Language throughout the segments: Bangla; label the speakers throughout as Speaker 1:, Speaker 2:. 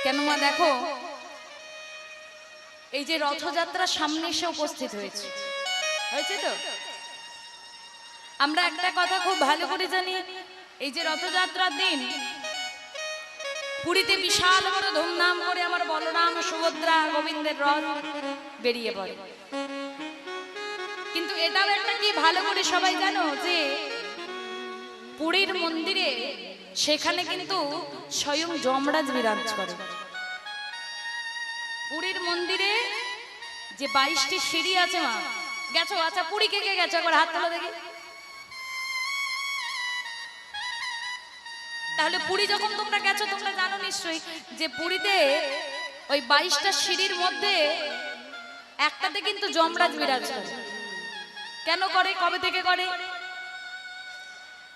Speaker 1: কেন মা দেখো, এই যে রথযাত্রা সামনে এসে উপস্থিত হয়েছে, হয়েছে তো আমরা একটা কথা খুব ভালো করে জানি, এই যে রথযাত্রার দিন পুরীতে বিশাল বড় ধুমধাম করে আমার বলরাম সুভদ্রা গোবিন্দের রথ বেরিয়ে পড়ে। কিন্তু এটাও একটা কি ভালো করে সবাই জানো যে পুরীর মন্দিরে সেখানে কিন্তু স্বয়ং যমরাজ বিরাজ করে। পুরীর মন্দিরে যে 22টি সিঁড়ি আছে, মা গেছো? আচ্ছা পুরী কে কে গেছো একবার হাত তোলো দেখি। তাহলে পুরী যখন তোমরা গেছো তোমরা জানো নিশ্চয়ই যে পুরীতে ওই 22টা সিঁড়ির মধ্যে একটাতে কিন্তু যমরাজ বিরাজ করে। কেন করে, কবে থেকে করে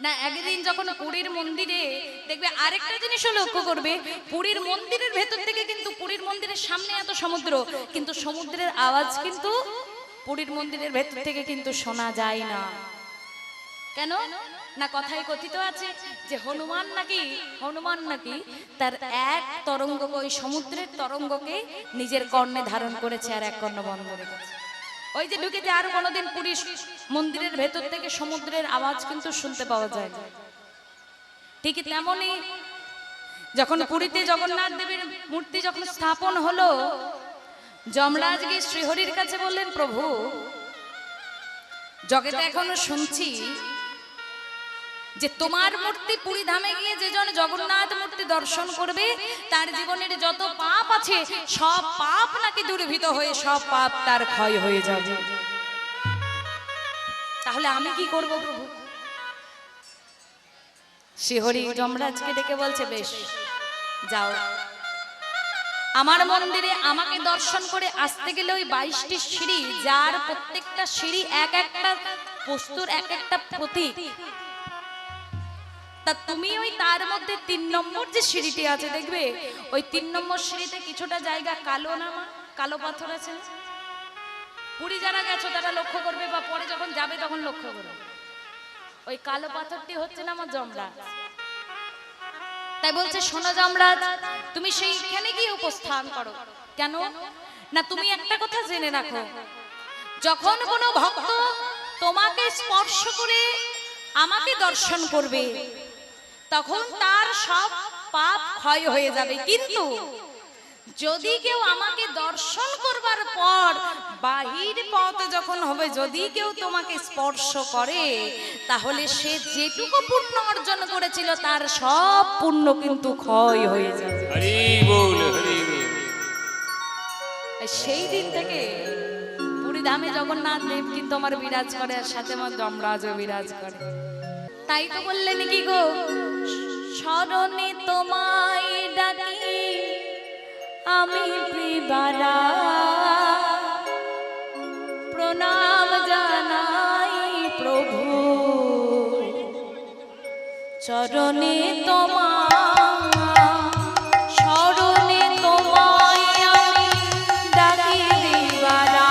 Speaker 1: না, একদিন যখন পুরীর মন্দিরে দেখবে আরেকটা জিনিসও লক্ষ্য করবে, পুরীর মন্দিরের ভেতর থেকে কিন্তু পুরীর মন্দিরের সামনে এত সমুদ্র, কিন্তু সমুদ্রের আওয়াজ কিন্তু পুরীর মন্দিরের ভেতর থেকে কিন্তু শোনা যায় না। কেন না, কথায় কথিত আছে যে হনুমান নাকি তার এক তরঙ্গ ওই সমুদ্রের তরঙ্গকে নিজের কর্ণে ধারণ করেছে আর এক কর্ণ বন্ধ রেখেছে। ওই যে ঢুকেছে আর কোনোদিন পুরী মন্দিরের ভেতর থেকে সমুদ্রের আওয়াজ কিন্তু শুনতে পাওয়া যায় না। ঠিক তেমনই যখন পুরীতে জগন্নাথ দেবের মূর্তি যখন স্থাপন হলো, যমরাজ গিয়ে শ্রীহরির কাছে বললেন, প্রভু জগতে এখনো শুনছি যে তোমার মূর্তি পুরী ধামে গিয়ে যেজন জগন্নাথ মূর্তি দর্শন করবে তার জীবনের যত পাপ আছে সব পাপ নাকি দূরীভূত হয়ে সব পাপ তার ক্ষয় হয়ে যাবে। তাহলে আমি কি করব প্রভু? শ্রীহরি যমরাজকে ডেকে বলছে, বেশ যাও, আমার মন্দিরে আমাকে দর্শন করে আসতে গেলে ওই 22টি সিঁড়ি, যার প্রত্যেকটা সিঁড়ি এক একটা বস্তুর এক একটা প্রতীক, তা তুমি ওই তার মধ্যে 3 নম্বর যে সিঁড়িটি আছে দেখবে ওই 3 নম্বর সিঁড়িতে কিছুটা জায়গা কালো, না কালো পাথর আছে। পুরী যারা গেছো তারা লক্ষ্য করবে বা পরে যখন যাবে তখন লক্ষ্য করবে, ওই কালো পাথরটি হচ্ছে না আমার যমরাজ। তাই বলছে, শোনো যমরাজ, তুমি সেইখানে গিয়ে উপস্থান করো। কেন না, তুমি একটা কথা জেনে রাখো, যখন কোনো ভক্ত তোমাকে স্পর্শ করে আমাকে দর্শন করবে তখন তার সব পাপ ক্ষয় হয়ে যাবে, কিন্তু যদি কেউ আমাকে দর্শন করবার পর বাহির পথ যখন হবে যদি কেউ তোমাকে স্পর্শ করে তাহলে সে যেটুকু পুণ্য অর্জন করেছিল তার সব পুণ্য কিন্তু ক্ষয় হয়ে যাবে।
Speaker 2: হরি বল, হরি বল।
Speaker 1: সেই দিন থেকে পুরী ধামে জগন্নাথ দেব কিন্তু আমার বিরাজ করে, আর সাথে আমার যমরাজও বিরাজ করে। তাই তো বললেন কি গো, শরণে তোমায় ডাকি আমি প্রিয়বারা, প্রণাম জানাই প্রভু চরণে তোমায়, শরণে তোমায় আমি ডাকি প্রিয়বারা,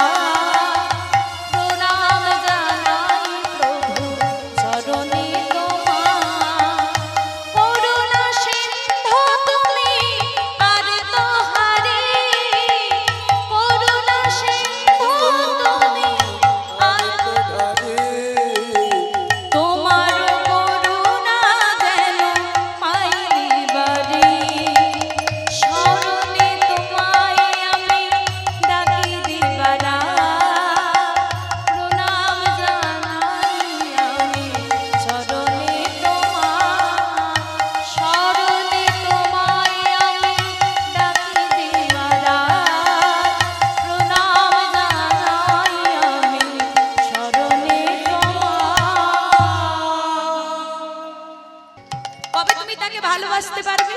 Speaker 1: প্রণাম জানাই প্রভু চরণে ভালোবাসতে পারবে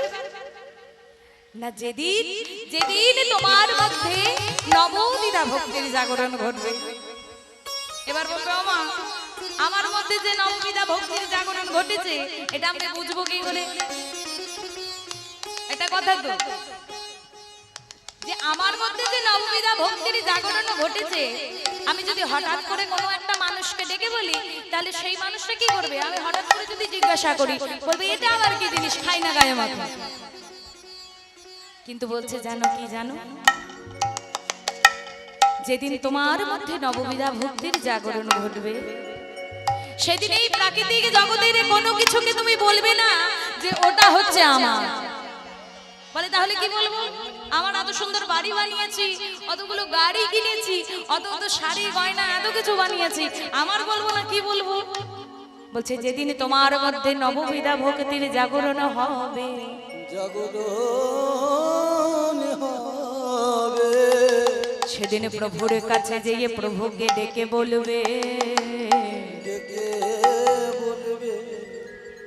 Speaker 1: না, যেদিন যেদিন তোমার মধ্যে নবদ্বিধা ভক্তির জাগরণ ঘটবে। এবার বলবে, ওমা আমার মধ্যে যে নবদ্বিধা ভক্তির জাগরণ ঘটেছে এটা আমরা বুঝবো কি করে? এটা কথা তো যে আমার মধ্যে যে নবদ্বিধা ভক্তির জাগরণ ঘটেছে, আমি যদি হঠাৎ করে কোনো একটা মানুষকে ডেকে বলি তাহলে সেই মানুষটা কি করবে? আমি হঠাৎ করে যদি জিজ্ঞাসা করি বলবে এটা আবার কি জিনিস, খাই না গায়ে মাখা। কিন্তু বলছে জানো কি জানো, যেদিন তোমার মধ্যে নববিধা ভক্তির জাগরণ ঘটবে, সেদিন এই প্রাকৃতিক জগতের কোনো কিছুকে তুমি বলবে না যে ওটা হচ্ছে আমার। বলে তাহলে কি বলবো? আমার এত সুন্দর বাড়ি বানিয়েছি, অতগুলো গাড়ি কিনেছি, অত অত শাড়ি গয়না এত কিছু বানিয়েছি, আমার বলবো না কি বলবো? বলছে যেদিন তোমার মধ্যে নববিধা ভক্তির জাগরণ হবে,
Speaker 3: জাগরণ হবে,
Speaker 1: সেদিন প্রভুর কাছে যেয়ে প্রভুকে ডেকে বলবে,
Speaker 3: ডেকে বলবে,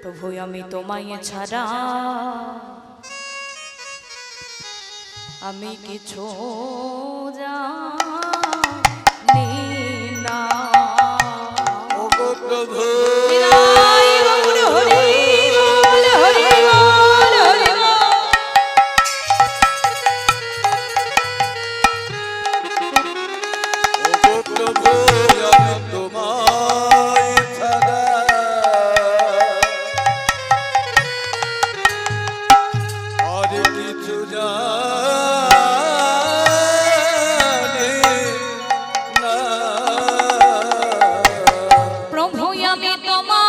Speaker 1: প্রভু আমি তোমায় ছাড়া আমি কিছু জানি না।
Speaker 3: ওগো প্রভু
Speaker 1: বিদায় গৌর হরি বল, হরি বল, হরি বল।
Speaker 3: ওগো প্রভু আমি তোমায় ছাড়া আর কিছু জানি না।
Speaker 1: প্রভু আমি তোমায়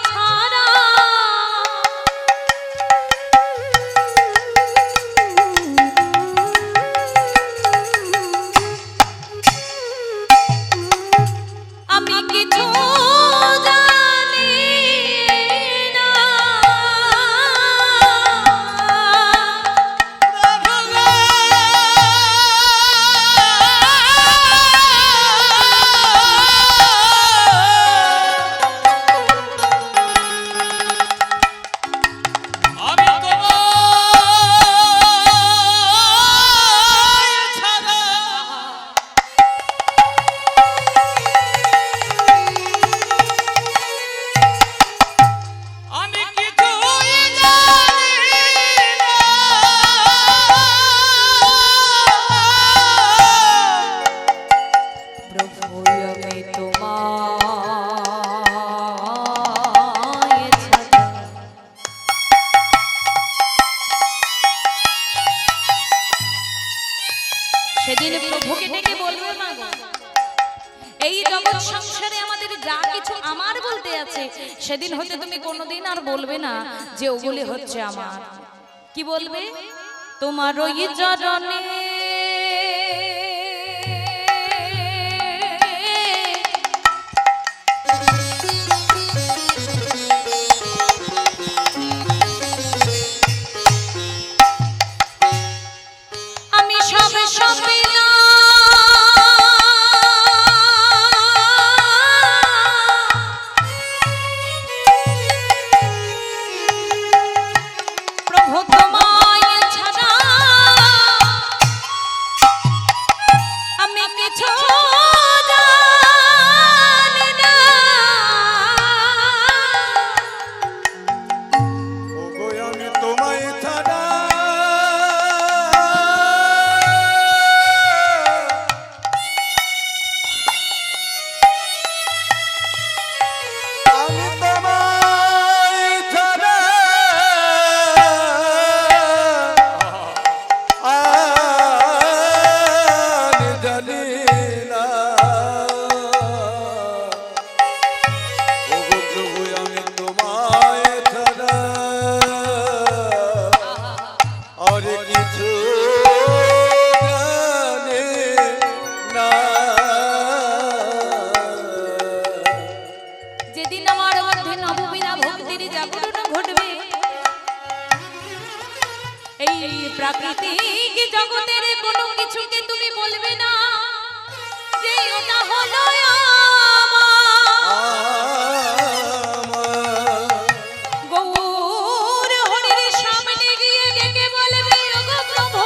Speaker 1: ছাড়া আমি কিছু জানি না।
Speaker 2: আমি তোমায় ছাড়া আমি কিছুই জানি না।
Speaker 1: প্রভু আমি তোমায় ছাড়া সেদিন প্রভুকে ডেকে বলবে মা গো, এই জগৎ সংসারে আমাদের যা কিছু আমার বলতে আছে, সেদিন হতে তুমি কোনোদিন আর বলবে না যে ওগুলি হচ্ছে আমার। কি বলবে? তোমার ওই চরণে আমি সব সপিলাম, প্রভু তোমায় ছাড়া আমি কিছু জানি না।
Speaker 3: ওগো আমি তোমায় ছাড়া আমি তোমায় ছাড়া আর জানি না। ওগো প্রভু আমি তোমায় ছাড়া আর কিছু জানি না।
Speaker 1: যেদিন আমার মধ্যে নববিধা ভক্তির জাগরণ ঘটবে, এই প্রাকৃতিক জগতের কোনো কিছুকে তুমি বলবে না যে ওটা হলো আমার। গৌর হরির সামনে গিয়ে ডেকে বলবে ওগো প্রভু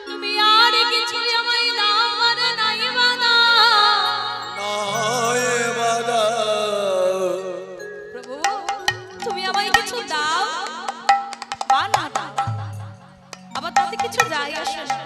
Speaker 1: তুমি আর কিছুই আমায় দাও আর নাই বাধা।
Speaker 3: নয় বাধা।
Speaker 1: প্রভু তুমি আমায় কিছু দাও বা না দাও, আবার তাতে কিছু যায় আসে না।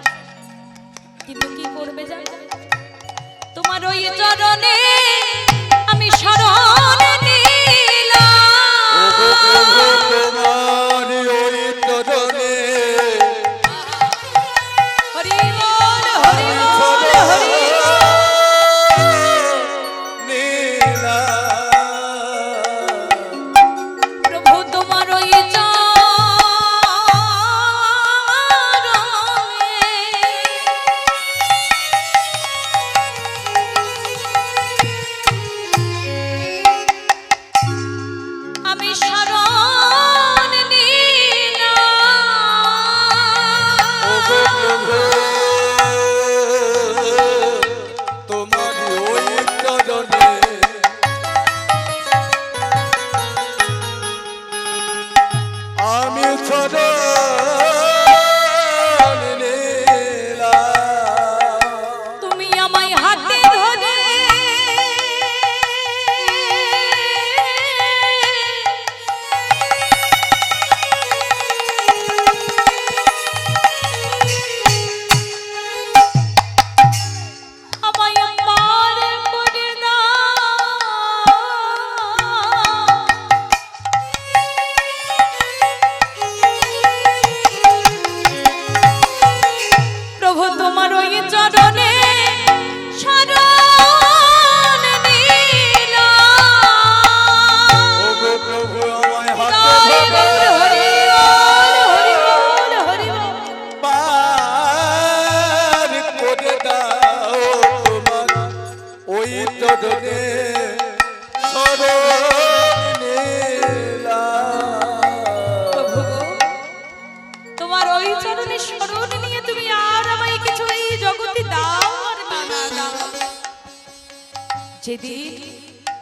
Speaker 3: চরণে শরণ নিলাম।
Speaker 1: প্রভু গো, তোমার ওই চরণে শরণ নিয়ে তুমি আর আমায় কিছু এই জগতে দাও আর না দাও। যেদিন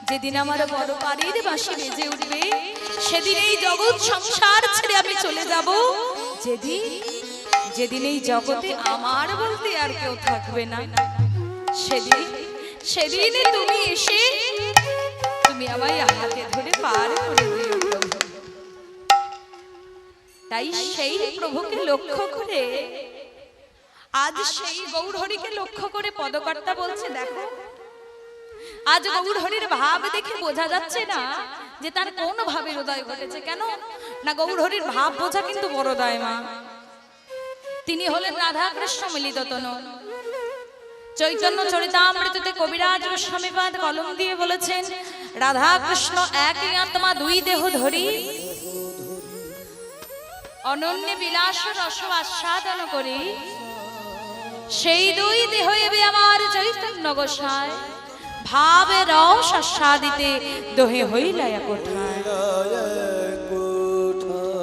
Speaker 1: যেদিন আমার বড় পাড়ির বাঁশি বেজে উঠবে, সেদিন এই জগৎ সংসার ছেড়ে আমি চলে যাব। যেদিন যেদিন এই জগতে আমার বলতে আর কেউ থাকবে না, সেদিন সেদিনে তুমি এসে তুমি আমায় হাতে ধরে পার করে দিও প্রভু। তাই সেই প্রভুকে লক্ষ্য করে, আজ সেই গৌরহরিকে লক্ষ্য করে পদকর্তা বলছে, দেখো আজ গৌরহরির ভাব দেখে বোঝা যাচ্ছে না যে তার কোন ভাবের উদয় ঘটেছে। কেন না, গৌরহরির ভাব বোঝা কিন্তু বড় দায় মা। তিনি হলেন রাধা কৃষ্ণ মিলিত তনু। চৈতন্য চরিতামৃততে কবিরাজ গোস্বামীপাদ কলম দিয়ে বলেছেন, রাধা কৃষ্ণ একই আত্মা দুই দেহ ধরি, অনন্য বিলাস রস আস্বাদন করি, সেই দুই দেহ এবে আমার চৈতন্য গোসাই, ভাবে রস আস্বাদিতে দোহে হইলা কোঠায়।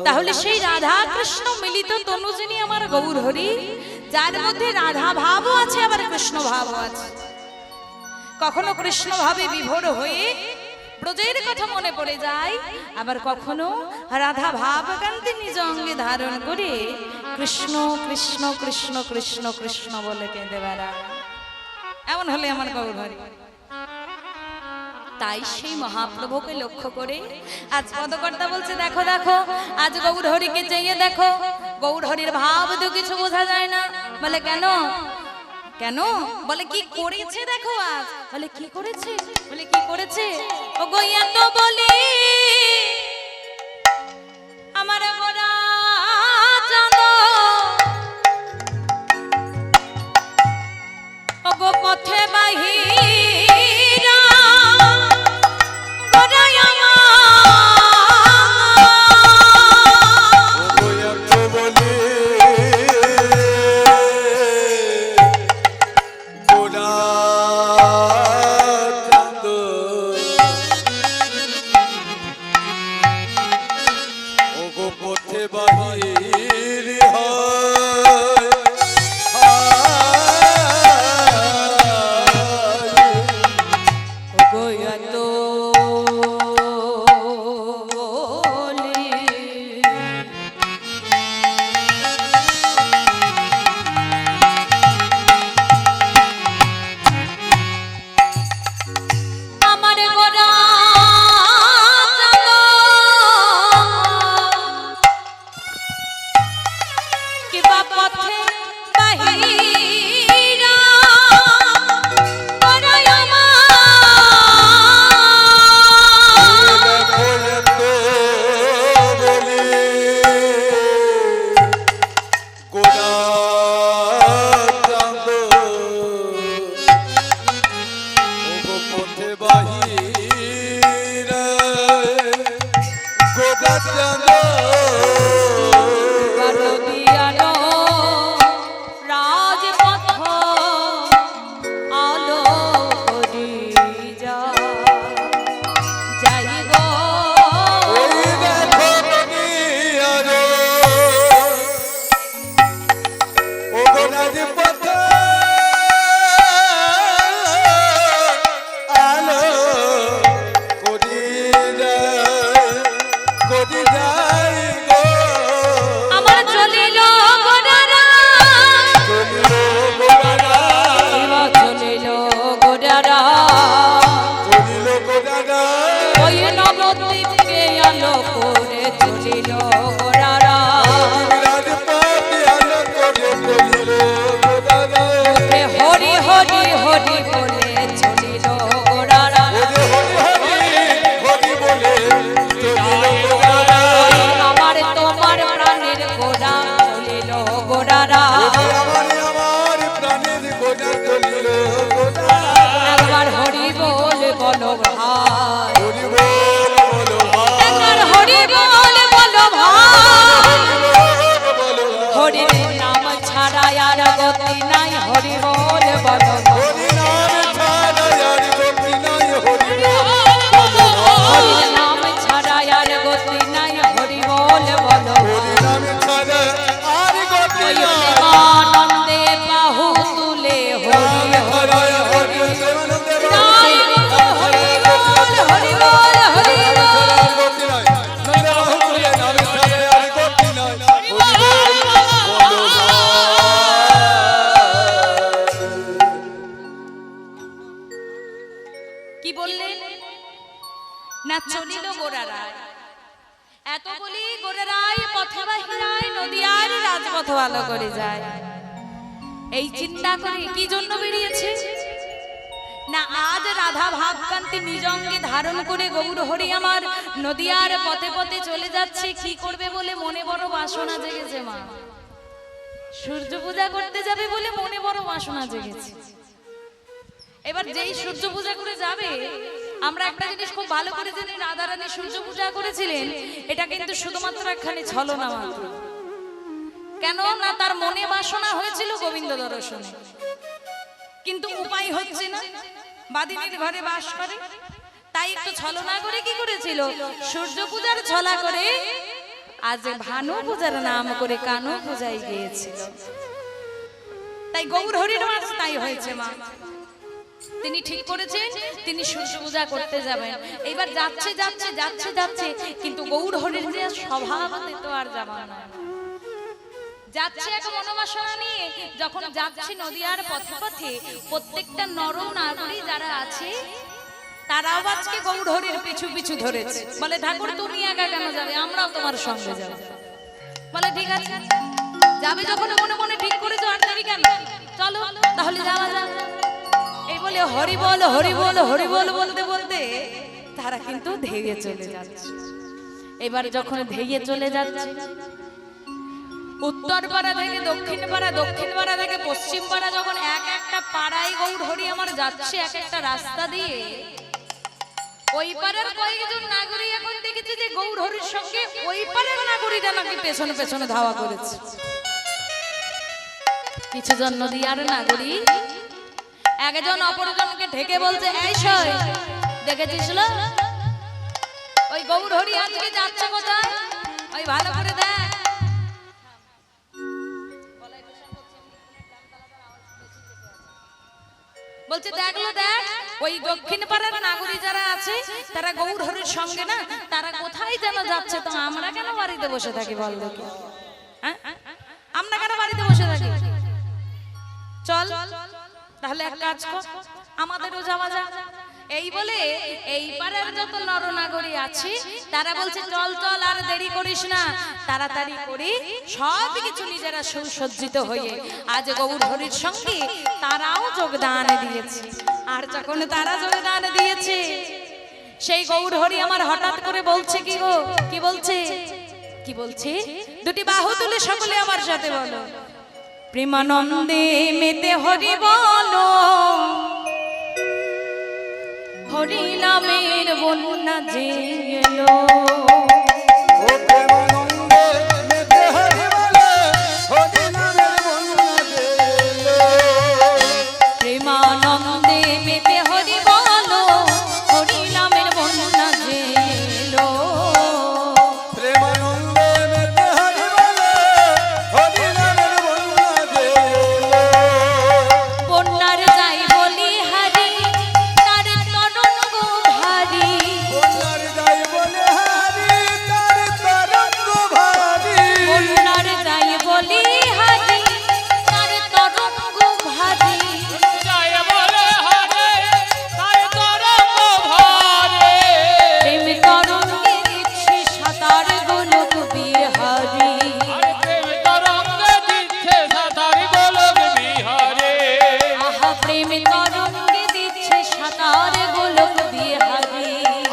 Speaker 1: তাহলে সেই রাধা কৃষ্ণ মিলিত তনু যিনি আমার গৌরহরি, যার মধ্যে রাধা ভাবও আছে আবার কৃষ্ণ ভাবও আছে। কখনো কৃষ্ণ ভাবে বিভোর হয়ে ব্রজের কথা মনে পড়ে যায়, আবার কখনো রাধা ভাব কান্তি নিজ অঙ্গে ধারণ করে কৃষ্ণ কৃষ্ণ কৃষ্ণ কৃষ্ণ কৃষ্ণ বলে কেঁদে বেড়ায়। এমন হলে আমার গৌরহরি। তাই সেই মহাপ্রভুকে লক্ষ্য করে আজ পদকর্তা বলছে, দেখো দেখো আজ গৌরহরিকে চেয়ে দেখো, গৌরহরির ভাব তো কিছু বোঝা যায় না। বলে কেন কেন? বলে কি করেছে দেখো আজ। বলে কি করেছে? বলে কি করেছে? ও গইয়া তো বলি আমার গোরা চাঁদ, ও গো পথে বাহিরা গোরাই আমার।
Speaker 3: যায়
Speaker 1: কি বললেন না চলিল গোড়ারায়, এত বলি গোড়ারায় পথে বাহিরায় নদিয়ার রাজপথ ভালো করে যায়। এই চিন্তা করে কি জন্য বেরিয়েছে না আজ রাধা ভাবকান্তি নিজ অঙ্গে ধারণ করে গৌর হরি আমার নদিয়ার পথে পথে চলে যাচ্ছে। কি করবে বলে মনে বড় বাসনা জেগেছে মা, সূর্য পূজা করতে যাবে বলে মনে বড় বাসনা জেগেছে। এবার যেই সূর্য পূজা করে যাবে, আমরা একটা জিনিস খুব ভালো করে জানি, রাধা রানী সূর্য পূজা করেছিলেন, এটা কিন্তু শুধুমাত্র একখানি ছলনা মাত্র। কেন না তার মনে বাসনা হয়েছিল গোবিন্দ দর্শনে, কিন্তু উপায় হচ্ছে না, বাদিনীর ঘরে বাস করে, তাই একটু ছলনা করে কি করেছিল, সূর্য পূজার ছলা করে আজ ভানু পূজার নাম করে কানু পূজায় গিয়েছিল। তাই গৌর হরির মাস তাই হয়েছে মা, তিনি ঠিক করেছেন তিনি সূর্য পূজা করতে যাবেন। এইবার যাচ্ছে যাচ্ছে যাচ্ছে যাচ্ছে, কিন্তু গৌর হরির যে স্বভাব তো আর যাবার না, যাচ্ছে এক মনোবাসনা নিয়ে। যখন যাচ্ছে নদিয়ার পথে পথে প্রত্যেকটা নর নারী যারা আছে তারাও আজকে গৌর হরির পিছু পিছু ধরেছে। বলে ঠাকুর তুমি একা কেন যাবে, আমরাও তোমার সঙ্গে যাব। বলে ঠিক আছে, যাবে যখন মনে মনে ঠিক করেছো, আর দেরি কেন, চলো তাহলে যাওয়া যাক। এই বলে হরি বল হরি বল হরি বল বলতে বলতে তারা কিন্তু ধেয়ে চলে যাচ্ছে। এবার যখন ধেয়ে চলে যাচ্ছে, উত্তর পাড়া থেকে দক্ষিণ পাড়া, দক্ষিণ পাড়া থেকে পশ্চিম পাড়া, যখন এক একটা পাড়ায় গৌর হরি আমার যাচ্ছে এক একটা রাস্তা দিয়ে, ওই পাড়ার কয়েকজন নাগরিক এখন দেখেছে যে গৌর হরির সঙ্গে ওই পাড়ার নাগরিকরা নাকি পেছনে পেছনে ধাওয়া করেছে। কিছুজন নদিয়ার নাগরিক একজন অপরজনকে ঢেকে বলছে, এই সই দেখেছিস ওই গৌর হরি আজকে যাচ্ছে কোথায়, ওই ভালো করে দেখ। বলছে দেখলো দেখ, ওই দক্ষিণ পাড়ার নাগরিক যারা আছে তারা গৌর হরির সঙ্গে না, তারা কোথায় যেন যাচ্ছে, তো আমরা কেন বাড়িতে বসে থাকি বল দেখি, আমরা কেন বাড়িতে বসে থাকি, চল তাহলে এক কাজ কর আমাদেরও যাওয়া যাক। এই বলে এই পাড়ার যত নরনাগরী আছে তারা বলছে চল চল আর দেরি করিস না, তাড়াতাড়ি করে সব কিছু নিজেরা সুসজ্জিত হয়ে আজ গৌর হরির সঙ্গে তারাও যোগদান দিয়েছে। আর যখন তারা যোগদান দিয়েছে, সেই গৌর হরি আমার হঠাৎ করে বলছে কি গো, কি বলছে, কি বলছে, দুটি বাহু তুলে সকলে আমার সাথে বলো, প্রেমানন্দে মেতে হরি বলো, হরি নামের বন্যা যে এলো,
Speaker 3: ও প্রেমানন্দে মেতে হরি বলে, হরি নামের বন্যা যে এলো।
Speaker 1: প্রেমানন্দে মেতে হরি বলো, হরি নামের বন্যা যে এলো,
Speaker 3: প্রেমানন্দে মেতে হরি বলে, হরি নামের বন্যা যে এলো।
Speaker 1: বন্যার যাই বলি হারি, তার তরঙ্গ ভারী,
Speaker 3: বন্যার যাই বলে হারি, তার তরঙ্গ ভারী।
Speaker 1: বন্যার যাই বলি হারি, তার তরঙ্গ ভারী,
Speaker 2: জয় বলে হরে তাই তরঙ্গ ভরে।
Speaker 1: প্রেম তরঙ্গে দিচ্ছে সাঁতার গোলক বিহারী,
Speaker 2: আর প্রেম তরঙ্গে দিচ্ছে সাঁতারি গোলক বিহারে।
Speaker 1: আহা প্রেম তরঙ্গে দিচ্ছে সাঁতার গোলক বিহারী,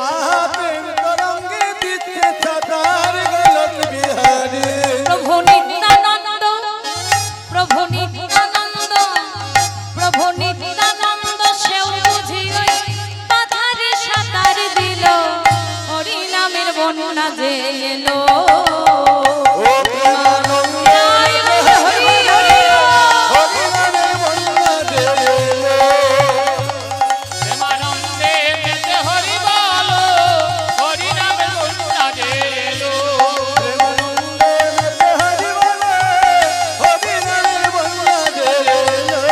Speaker 3: আহা প্রেম তরঙ্গে দিচ্ছে সাঁতার গোলক বিহারী।
Speaker 1: প্রভু নিত্যানন্দ, প্রভু নিত্যানন্দ, প্রভু নিত্যানন্দ সেও বুঝি ওই পাথারে সাঁতার দিল, হরি নামের বন্যা যে এলো,
Speaker 3: ও প্রেমানন্দে মেতে হরি বলে, হরি নামের বন্যা যে এলো।
Speaker 2: প্রেমানন্দে মেতে হরি বলো, হরি নামে বন্যা যে এলো।
Speaker 3: প্রেমানন্দে মেতে হরি বলে, হরি নামের বন্যা যে এলো।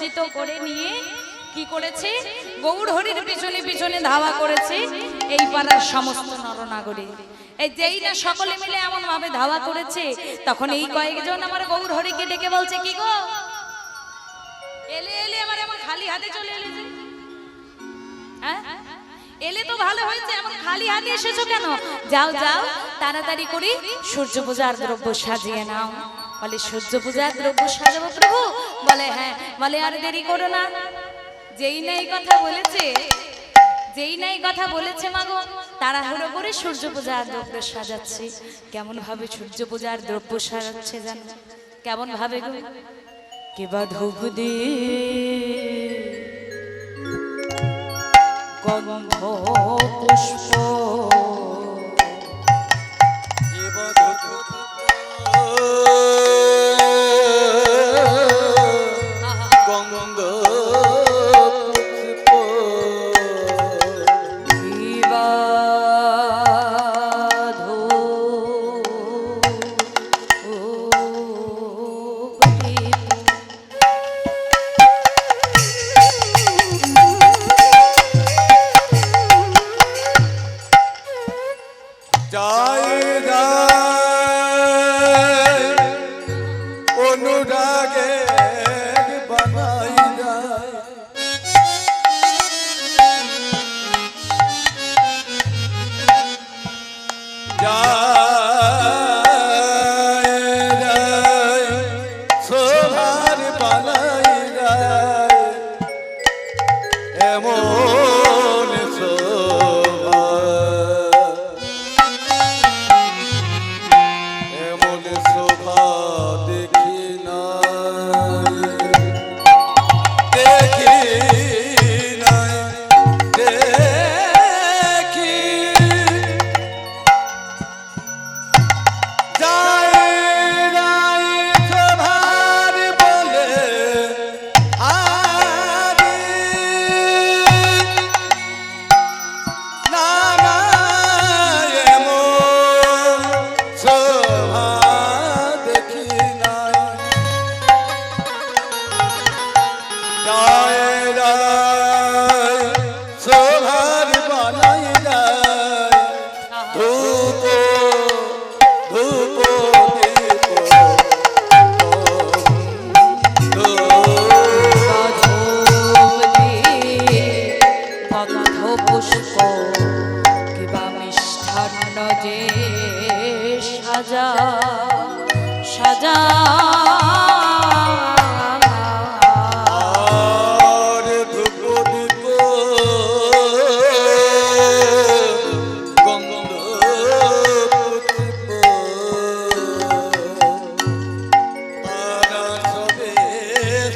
Speaker 1: সজ্জিত করে নিয়ে কি করেছে, গৌর হরির পিছনে পিছনে ধাওয়া করেছে এই পাড়ার সমস্ত নরনাগরী। এই যেই না সকলে মিলে এমন ভাবে ধাওয়া করেছে, তখন এই কয়েকজন আমার গৌর হরিকে ডেকে বলছে, কি গো এলে এলে আমার এমন খালি হাতে চলে এলে যে? হ্যাঁ, এলে তো ভালো হয়েছে, এমন খালি হাতে এসেছো কেন? যাও যাও তাড়াতাড়ি করে সূর্য পূজার দ্রব্য সাজিয়ে নাও। বলে সূর্য পূজার দ্রব্য সাজাবো প্রভু? বলে হ্যাঁ। বলে আর দেরি করো না। যেই নাই কথা বলেছে, যেই নাই কথা বলেছে মাগো, তাড়াহুড়ো করে সূর্য পূজার দ্রব্য সাজাচ্ছে। কেমন ভাবে সূর্য পূজার দ্রব্য সাজাচ্ছে জানো? কেমন ভাবে গো? কিবা ধূপ দিয়ে গন্ধ পুষ্প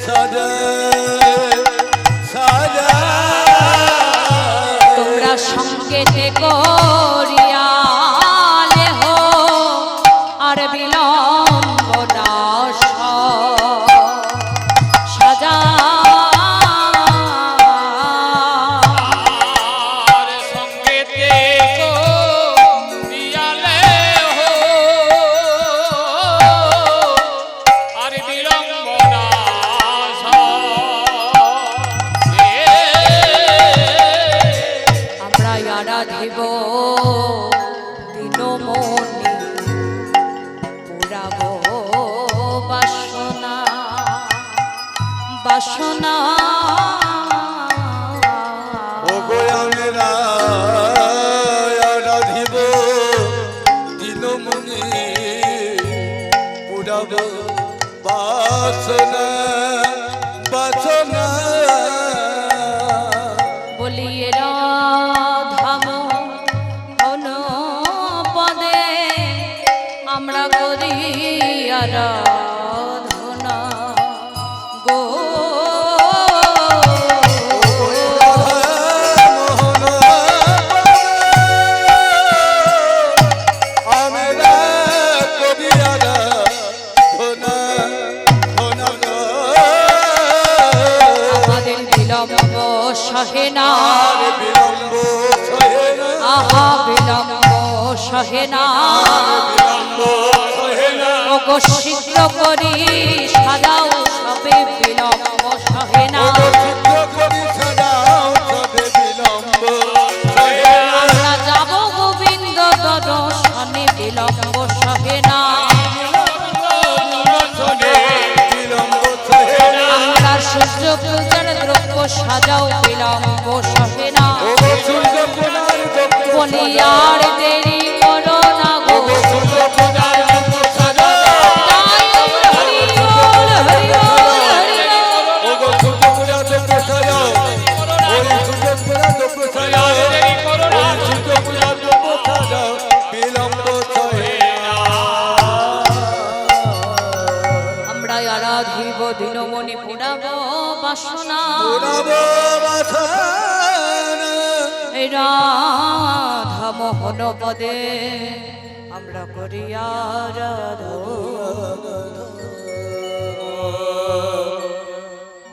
Speaker 1: সাজা সাজা তোমরা সঙ্গে থেকো আরাধিব দিনমণি পুরাব বাসনা বাসনা
Speaker 3: আরাধিব দিনমণি পুরাব বাসনা বাসনা
Speaker 1: বলিয়ে আমরা করি আরাধনা গো
Speaker 3: আমরা করি আরাধনা
Speaker 1: আমাদের বিলম্ব সহে না
Speaker 3: বিলম্ব সহে না
Speaker 1: আহা বিলম্ব সহে না শীঘ্র করি সাজাও সবে বিলম্ব সহে বলি আর দেরি করো না গো
Speaker 2: সূর্য পূজার মুখ সাজাও
Speaker 1: তাই আমরা হরি বল হরি বল হরি বল।
Speaker 3: ওগো সূর্য পূজা দ্রব্য সাজাও ওই সূর্য পূজা দ্রব্য সাজাও
Speaker 2: দেরি করো না
Speaker 3: ওই সূর্য পূজা দ্রব্য সাজাও বিলম্ব সহে না।
Speaker 1: আমরা আরাধিব দিনমণি পুরাব বাসনা
Speaker 3: পুরাব বাসনা
Speaker 1: এই রাধা মোহন পদে আমরা করি আরাধনা।